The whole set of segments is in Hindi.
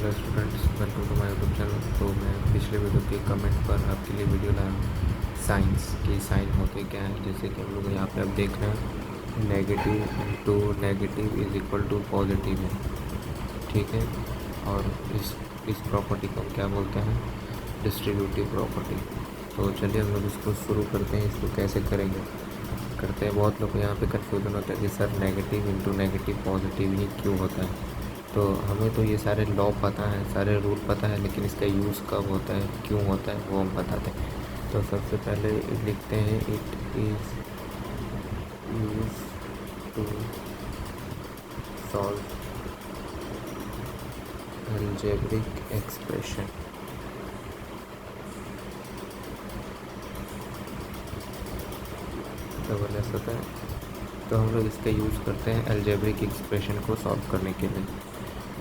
Hello students, welcome to my YouTube channel. तो मैं पिछले वीडियो के कमेंट पर आपके लिए वीडियो लाया हूँ साइंस की। साइन होते क्या है, जैसे कि हम लोग यहाँ पे आप देख रहे हैं negative into negative is equal to positive है, ठीक है। और इस प्रॉपर्टी को हम क्या बोलते हैं, डिस्ट्रीब्यूटिव प्रॉपर्टी। तो चलिए हम लोग इसको शुरू करते हैं। इसको कैसे करते हैं। बहुत लोग को यहाँ पे कन्फ्यूजन होता है कि sir negative into negative positive ही क्यों होता है। तो हमें तो ये सारे लॉ पता है, सारे रूल पता है, लेकिन इसका यूज़ कब होता है, क्यों होता है, वो हम बताते हैं। तो सबसे पहले लिखते हैं it is use to solve algebraic expression. Double S होता है। तो हम लोग इसका यूज़ करते हैं अलजेब्रिक एक्सप्रेशन को सॉल्व करने के लिए।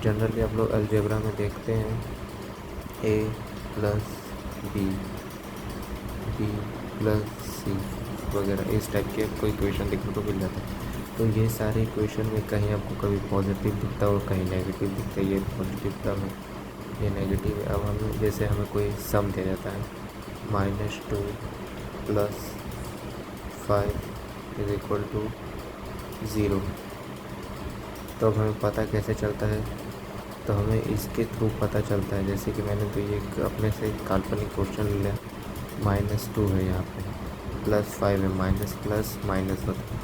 जनरली आप लोग अलजेब्रा में देखते हैं a प्लस बी प्लस सी वगैरह इस टाइप के आपको इक्वेशन देखने को मिल जाता है। तो ये सारे इक्वेशन में कहीं आपको कभी पॉजिटिव दिखता है और कहीं नेगेटिव दिखता है। ये पॉजिटिव टर्म है, ये नेगेटिव है। अब हमें जैसे हमें कोई सम दिया जाता है -2 + 5 = 0, तो अब हमें पता कैसे चलता है, तो हमें इसके थ्रू पता चलता है। जैसे कि मैंने तो ये अपने से काल्पनिक क्वेश्चन लिया, -2 है यहाँ पे, +5 है, माइनस प्लस माइनस होता है।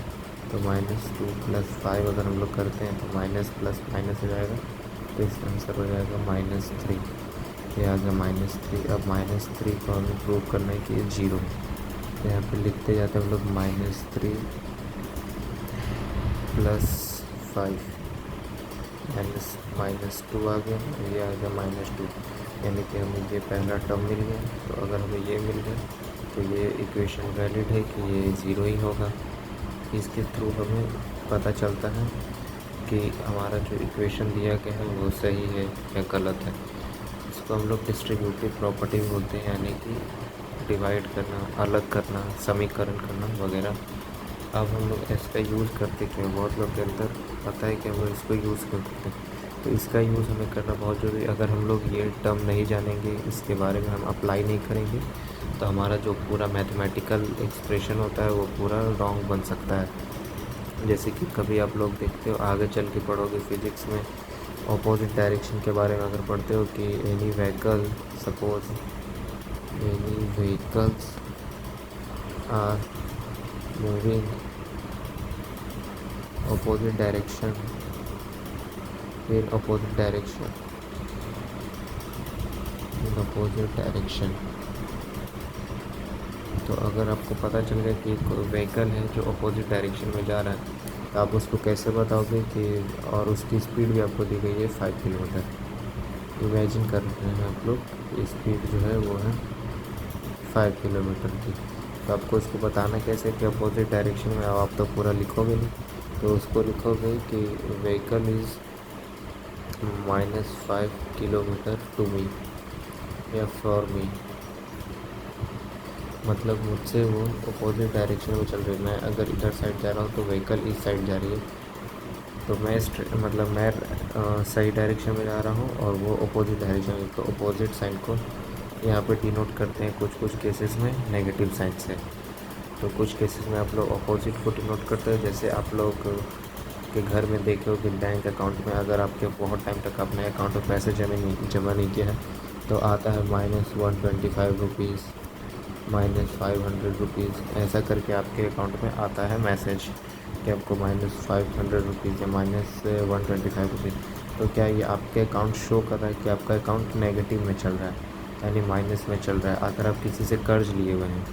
तो -2 + 5 अगर हम लोग करते हैं तो माइनस प्लस माइनस हो जाएगा, तो इसका आंसर हो जाएगा -3। ये आ गया -3। अब -3 को हमें प्रूव करना है कि ये 0 है। तो यहाँ पे लिखते जाते हैं हम लोग -3 + 5 -2 आ गया, ये आ गया -2, यानी कि हमें ये पहला टर्म मिल गया। तो अगर हमें ये मिल गया तो ये इक्वेशन वैलिड है कि ये 0 ही होगा। इसके थ्रू हमें पता चलता है कि हमारा जो इक्वेशन दिया गया है वो सही है या गलत है। इसको हम लोग डिस्ट्रीब्यूटिव प्रॉपर्टी बोलते हैं, यानी कि डिवाइड करना, अलग करना, समीकरण करना वगैरह। अब हम लोग इसका यूज़ करते क्यों, बहुत लोग के अंदर पता है कि हम लोग इसको यूज़ करते हैं। तो इसका यूज़ हमें करना बहुत ज़रूरी है। अगर हम लोग ये टर्म नहीं जानेंगे, इसके बारे में हम अप्लाई नहीं करेंगे, तो हमारा जो पूरा मैथमेटिकल एक्सप्रेशन होता है वो पूरा रॉन्ग बन सकता है। जैसे कि कभी आप लोग देखते हो, आगे चल के पढ़ोगे फिज़िक्स में, ऑपोजिट डायरेक्शन के बारे में अगर पढ़ते हो कि any vehicle, suppose any vehicles are moving opposite direction in opposite direction तो अगर आपको पता चल गया कि कोई व्हीकल है जो अपोजिट डायरेक्शन में जा रहा है, तो आप उसको कैसे बताओगे कि, और उसकी स्पीड भी आपको दी गई है 5 किलोमीटर। इमेजिन कर रहे हैं आप लोग, स्पीड जो है वो है 5 किलोमीटर की। तो आपको इसको बताना कैसे कि अपोजिट डायरेक्शन में, आप तो पूरा लिखोगे नहीं, तो उसको लिखोगे कि vehicle is -5 kilometre to me या फॉर मी, मतलब मुझसे वो अपोजिट डायरेक्शन में चल रही है। मैं अगर इधर साइड जा रहा हूँ तो व्हीकल इस साइड जा रही है, तो मैं सही डायरेक्शन में जा रहा हूँ और वो अपोजिट डायरेक्शन में। तो अपोजिट साइन को यहाँ पे डिनोट करते हैं कुछ केसेस में नेगेटिव साइन से। तो कुछ केसेस में आप लोग अपोजिट को डिनोट करते हैं। जैसे आप लोग के घर में देखे हो कि बैंक अकाउंट में अगर आपके बहुत टाइम तक अपने अकाउंट में पैसे जमा नहीं किया है, तो आता है -125 रुपीज़, -500 रुपीज़, ऐसा करके आपके अकाउंट में आता है मैसेज कि आपको -500 रुपीज़ या -125 रुपीज़। तो क्या ये आपके अकाउंट शो कर रहा है कि आपका अकाउंट नेगेटिव में चल रहा है, यानी माइनस में चल रहा है। अगर आप किसी से कर्ज लिए हुए हैं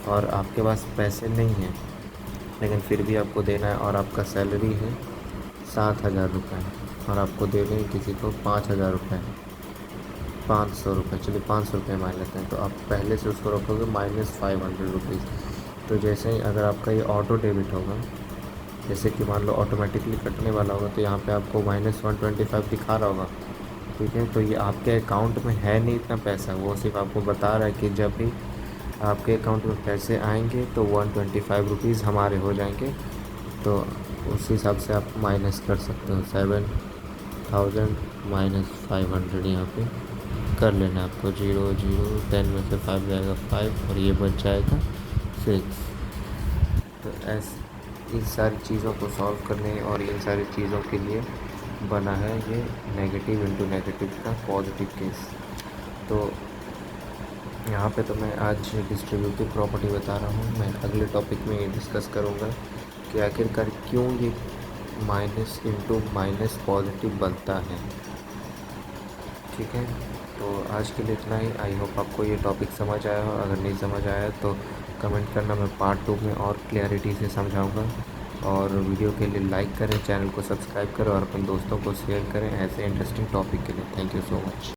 और आपके पास पैसे नहीं हैं, लेकिन फिर भी आपको देना है, और आपका सैलरी है 7,000 रुपये और आपको देने हैं किसी को 5,000 रुपये, 500 रुपये, चलिए 500 रुपये मान लेते हैं। तो आप पहले से उसको रखोगे -500 रुपीज़। तो जैसे ही अगर आपका ये ऑटो डेबिट होगा, जैसे कि मान लो ऑटोमेटिकली कटने वाला होगा, तो यहाँ पे आपको -125 दिखा रहा होगा, ठीक है। तो ये आपके अकाउंट में है नहीं इतना पैसा, वो सिर्फ आपको बता रहा है कि जब भी आपके अकाउंट में पैसे आएंगे तो 125 रुपीज़ हमारे हो जाएंगे। तो उस हिसाब से आप माइनस कर सकते हो 7,000 -500 यहाँ पे कर लेना आपको। 0 0 10 में से 5 जाएगा 5 और ये बच जाएगा 6। तो इन सारी चीज़ों को सॉल्व करने और इन सारी चीज़ों के लिए बना है ये नेगेटिव इंटू नेगेटिव का पॉजिटिव केस। तो यहाँ पे तो मैं आज डिस्ट्रीब्यूटिव प्रॉपर्टी बता रहा हूँ। मैं अगले टॉपिक में ये डिस्कस करूँगा कि आखिरकार क्यों ये माइनस इंटू माइनस पॉजिटिव बनता है। ठीक है, तो आज के लिए इतना ही। आई होप आपको ये टॉपिक समझ आया हो। अगर नहीं समझ आया तो कमेंट करना, मैं पार्ट 2 में और क्लैरिटी से समझाऊंगा। और वीडियो के लिए लाइक करें, चैनल को सब्सक्राइब करें और अपने दोस्तों को शेयर करें ऐसे इंटरेस्टिंग टॉपिक के लिए। Thank you so much.